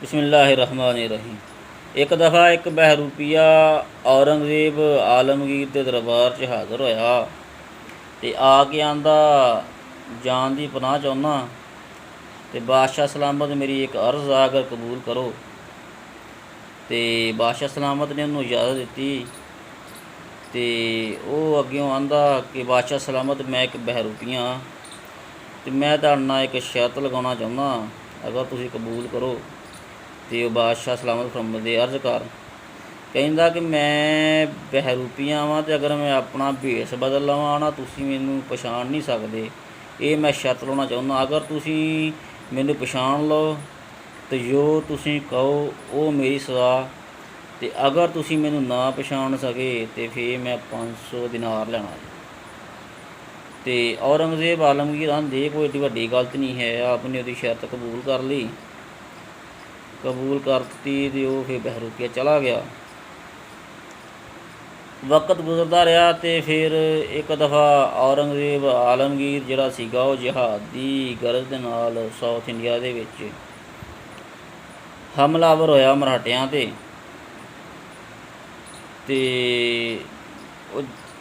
बिस्मिल्लाहिर्रहमानिर्रहीम। एक दफ़ा एक बहरूपिया औरंगज़ेब आलमगीर के दरबार च हाज़र होया ते आके आंदा जान की पनाह चाहुन्ना ते बादशाह सलामत मेरी एक अर्ज़ आ अगर कबूल करो। तो बादशाह सलामत ने उन्होंने इजाज़त दी तो वह अग्गों आंदा कि बादशाह सलामत मैं एक बहरूपिया हाँ तो मैं तुहाडे नाल एक शर्त लगाना चाहुन्ना, अगर तुसीं कबूल करो। तो बादशाह सलामत फरमाते अर्ज़ कर। कहंदा कि मैं बहरूपिया वां तो अगर मैं अपना भेस बदल लवां ना तुसीं मैनूं पछाण नहीं सकदे। ये मैं शर्त लाउणा चाहुन्ना, अगर तुसीं मैनूं पछाण लो तो जो तुसीं कहो वो मेरी सज़ा, तो अगर तुसीं मैनूं ना पछाण सके तो फिर मैं 500 दिनार लैणा। तो औरंगज़ेब आलमगीर आंदे कोई एड्डी वड्डी गल तो नहीं है, आपने उसकी शर्त कबूल कर ली। कबूल करती तो वह फिर बहरूपिया चला गया। वक्त गुजरता रहा तो फिर एक दफ़ा औरंगज़ेब आलमगीर जिहड़ा सीगा वो जिहाद की गरज दे नाल साउथ इंडिया दे विच हमलावर होया मराठियां ते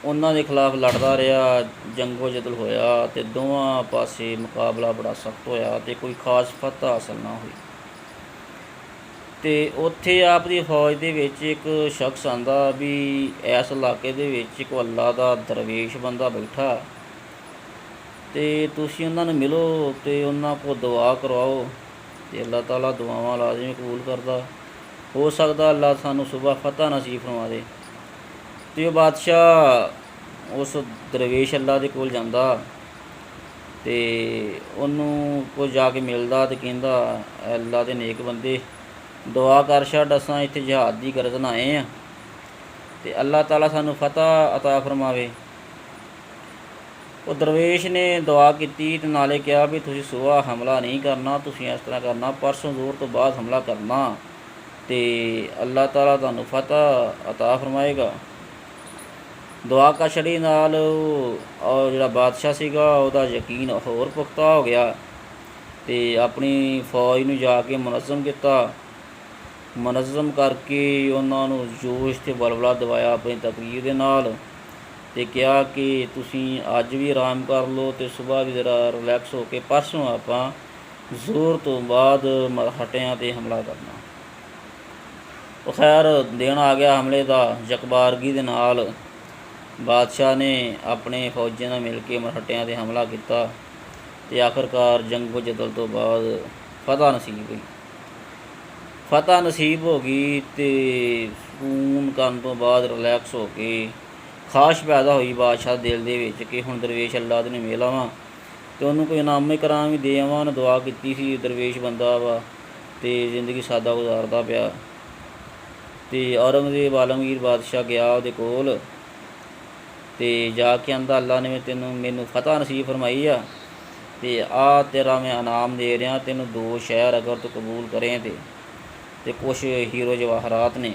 उन्हां दे खिलाफ लड़दा रहा, जंगो जदल होया तो दोवां पासे मुकाबला बड़ा सख्त होया तो कोई खास फतह हासिल ना हुई। तो उत्थे आप दी फौज दे विच एक शख्स आंदा भी इस इलाके दे विच कोई अल्लाह दा दरवेश बंदा बैठा, तो तुसीं उन्हां नूं मिलो तो उन्हां को दुआ करवाओ तो अल्लाह ताला दुआवां लाजमी कबूल करदा। हो सकदा अल्लाह सानूं सुबह फतह नसीब फरमा दे। तो बादशाह उस दरवेश अल्लाह दे कोल जांदा तो उन्हों को जाके मिलदा तो कहंदा अल्लाह दे नेक बंदे दुआ कर छड्ड, असां इत्थे जिहाद की गरज नाल आए हैं तो अल्लाह ताला सानूं फतह अता फरमावे। वो दरवेश ने दुआ की तो नाले कहा भी तुसीं सुबह हमला नहीं करना, तुसीं इस तरह करना परसों जोर तो बाद हमला करना तो अल्लाह ताला तुहानूं फतह अता फरमाएगा। दुआ का छड़ी नाल और जिहड़ा बादशाह सीगा उहदा यकीन होर पुख्ता हो गया तो अपनी फौज नूं जाके मुनज़म किया। मुनज़म करके उन्होंने जोश ते बलबला दवाया अपनी तकरीर दे नाल ते कहा कि तुसीं अज भी आराम कर लो तो सुबह भी ज़रा रिलैक्स हो के परसों आपां जोर तो बाद मराठियां ते हमला करना। तो खैर दिन आ गया हमले का, जकबारगी दे नाल बादशाह ने अपने फौजियों नाल मिल के मराठियां ते हमला किया ते आखिरकार जंगो जदल तो बाद फतह नसीब हुई। फतह नसीब हो गई तो सुकून करन तो बाद रिलैक्स हो के खाश पैदा हुई बादशाह दिल दे विच कि हुण दरवेश अल्लाह दे मिल आवां तो उन्होंने कोई इनाम कराम भी दे आवां। उन्हें दुआ की सी दरवेश बंदा वा तो जिंदगी सादा गुजारदा पिया। तो औरंगज़ेब आलमगीर बादशाह गया उहदे कोल तो जाके आंदा अल्लाह ने तैनूं मैनूं फतह नसीब फरमाई आ तो आ तेरा मैं इनाम दे रहा, तैनूं 2 शहर अगर तू कबूल करें तो कुछ हीरो जवाहरात ने।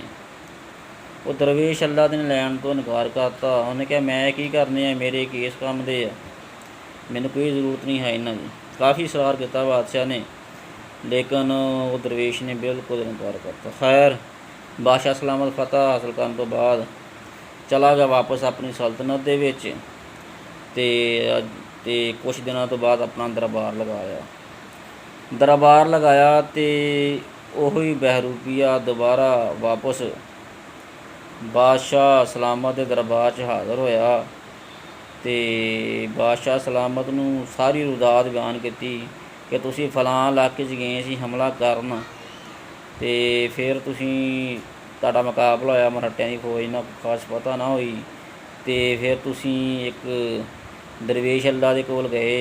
वो दरवेश अल्लाह ने लैन तो इनकार करता। उन्हें कहा मैं की करने हैं, मेरे केस काम दे आ, मैनूं कोई ज़रूरत नहीं है इन्हां दी। काफ़ी इसरार किया बादशाह ने, लेकिन वो दरवेश ने बिल्कुल इनकार करता। खैर बादशाह सलामत फतह हासिल करने तो बाद चला गया वापस अपनी सल्तनत दे विच ते कुछ दिनों तो बाद अपना दरबार लगाया तो वही बहरूपिया दोबारा वापस बादशाह सलामत के दरबार च हाज़र होया तो बादशाह सलामत नूं सारी रुदात बयान की कि तुसीं फलां इलाके च गए सी हमला करन तो फिर तुसीं तुहाडा मुकाबला होया मराठियां की फौज नाल, खास फतह ना हुई तो फिर तुसीं एक दरवेश अल्लाह दे कोल गए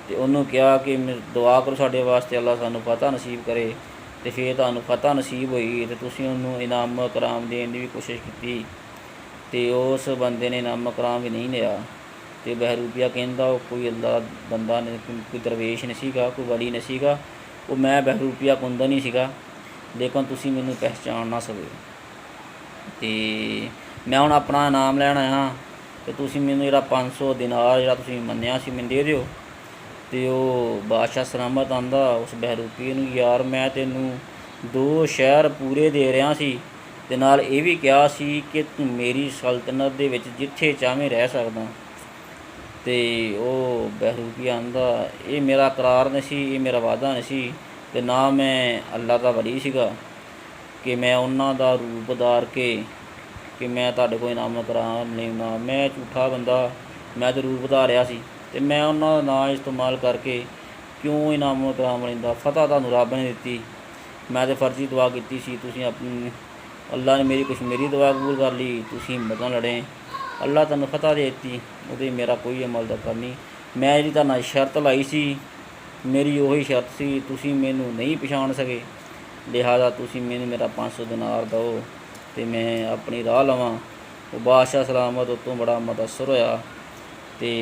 तो उन्होंने कहा कि दुआ करो साडे वास्ते अल्लाह सानूं फतह नसीब करे तो फिर तुहानूं फतह नसीब हुई तो तुसीं उन्होंने इनाम कराम देने की भी कोशिश की तो उस बंदे ने इनाम कराम भी नहीं लिया। तो बहरूपिया कहंदा कोई अल्लाह बंदा ने, कोई दरवेश नहीं सीगा, कोई वली नहीं सीगा, वो मैं बहरूपिया कुंदा नहीं सीगा, लेकिन तुसीं मैनूं पहचान ना सके तो मैं हुण अपना इनाम लैण आया तो तुसीं मैनूं जिहड़ा 500 दिनार जिहड़ा तुसीं मन्निया सी मैनूं दे दिओ। तो बादशाह सलामत आंदा उस बहरूपिए नूं, यार मैं तैनूं 2 ਸ਼ਹਿਰ ਪੂਰੇ ਦੇ ਰਿਹਾ ਸੀ ਅਤੇ ਨਾਲ ਇਹ ਵੀ ਕਿਹਾ ਸੀ ਕਿ ਤੂੰ ਮੇਰੀ ਸਲਤਨਤ ਦੇ ਵਿੱਚ ਜਿੱਥੇ ਚਾਹਵੇਂ ਰਹਿ ਸਕਦਾ। ਅਤੇ ਉਹ ਬਹਿਰੂਪੀਆ ਆਂਦਾ ਇਹ ਮੇਰਾ ਇਕਰਾਰ ਨਹੀਂ ਸੀ, ਇਹ ਮੇਰਾ ਵਾਅਦਾ ਨਹੀਂ ਸੀ, ਅਤੇ ਨਾ ਮੈਂ ਅੱਲਾ ਦਾ ਵਲੀ ਸੀਗਾ ਕਿ ਮੈਂ ਉਹਨਾਂ ਦਾ ਰੂਪ ਧਾਰ ਕੇ ਕਿ ਮੈਂ ਤੁਹਾਡੇ ਕੋਲ ਇਨਾਮ ਕਰਾਮ ਲੈਣਾ। ਮੈਂ ਝੂਠਾ ਬੰਦਾ, ਮੈਂ ਤਾਂ ਰੂਪ ਧਾਰਿਆ ਸੀ ਅਤੇ ਮੈਂ ਉਹਨਾਂ ਦਾ ਨਾਂ ਇਸਤੇਮਾਲ ਕਰਕੇ ਕਿਉਂ ਇਨਾਮ ਕਰਾਮ ਲੈਂਦਾ। ਫਤਿਹ ਤੁਹਾਨੂੰ ਰੱਬ ਨੇ ਦਿੱਤੀ, ਮੈਂ ਤਾਂ ਫਰਜ਼ੀ ਦੁਆ ਕੀਤੀ ਸੀ, ਤੁਸੀਂ ਆਪਣੀ ਅੱਲਾ ਨੇ ਮੇਰੀ ਕਸ਼ਮੀਰੀ ਦੁਆ ਕਬੂਲ ਕਰ ਲਈ, ਤੁਸੀਂ ਹਿੰਮਤ ਨਾਲ ਲੜੇ, ਅੱਲਾ ਤੁਹਾਨੂੰ ਫਤਿਹ ਦੇ ਦਿੱਤੀ, ਉਹਦੇ ਮੇਰਾ ਕੋਈ ਅਮਲ ਦਾ ਕਰ ਨਹੀਂ। ਮੈਂ ਜਿਹੜੀ ਤੁਹਾਨੂੰ ਸ਼ਰਤ ਲਾਈ ਸੀ ਮੇਰੀ ਉਹੀ ਸ਼ਰਤ ਸੀ, ਤੁਸੀਂ ਮੈਨੂੰ ਨਹੀਂ ਪਛਾਣ ਸਕੇ, ਲਿਹਾਜ਼ਾ ਤੁਸੀਂ ਮੈਨੂੰ ਮੇਰਾ 500 ਦਿਨਾਰ ਦਿਓ ਅਤੇ ਮੈਂ ਆਪਣੀ ਰਾਹ ਲਵਾਂ। ਉਹ ਬਾਦਸ਼ਾਹ ਸਲਾਮਤ ਉੱਤੋਂ ਬੜਾ ਮੁਤਅੱਸਰ ਹੋਇਆ ਅਤੇ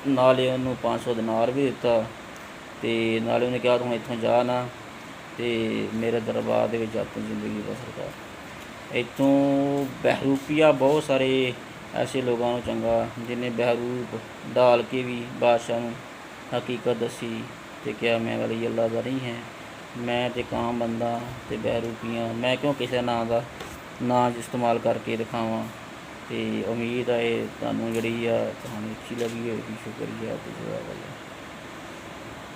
ਨਾਲੇ ਉਹਨੂੰ 500 ਦਿਨਾਰ ਵੀ ਦਿੱਤਾ ਅਤੇ ਨਾਲੇ ਉਹਨੇ ਕਿਹਾ ਤੂੰ ਇੱਥੋਂ ਜਾ ਨਾ ਅਤੇ ਮੇਰੇ ਦਰਬਾਰ ਦੇ ਵਿੱਚ ਆਪਣੀ ਜ਼ਿੰਦਗੀ ਬਸਰ ਕਰ। ਇੱਥੋਂ ਬਹਿਰੂਪੀਆ ਬਹੁਤ ਸਾਰੇ ਐਸੇ ਲੋਕਾਂ ਨੂੰ ਚੰਗਾ ਜਿਹਨੇ ਬਹਿਰੂਪ ਡਾਲ ਕੇ ਵੀ ਬਾਦਸ਼ਾਹ ਨੂੰ ਹਕੀਕਤ ਦੱਸੀ ਅਤੇ ਕਿਹਾ ਮੈਂ ਵਲੀ ਅੱਲਾ ਦਾ ਨਹੀਂ ਹੈ, ਮੈਂ ਤਾਂ ਕਾਮ ਬੰਦਾ ਅਤੇ ਬਹਿਰੂਪੀਆਂ, ਮੈਂ ਕਿਉਂ ਕਿਸੇ ਨਾਂ ਦਾ ਨਾਂ ਇਸਤੇਮਾਲ ਕਰਕੇ ਦਿਖਾਵਾਂ। ਅਤੇ ਉਮੀਦ ਹੈ ਤੁਹਾਨੂੰ ਜਿਹੜੀ ਆ ਕਹਾਣੀ ਅੱਛੀ ਲੱਗੀ ਹੋਵੇਗੀ। ਸ਼ੁਕਰੀਆ ਅਤੇ ਜਜ਼ਾਕ ਅੱਲਾਹ।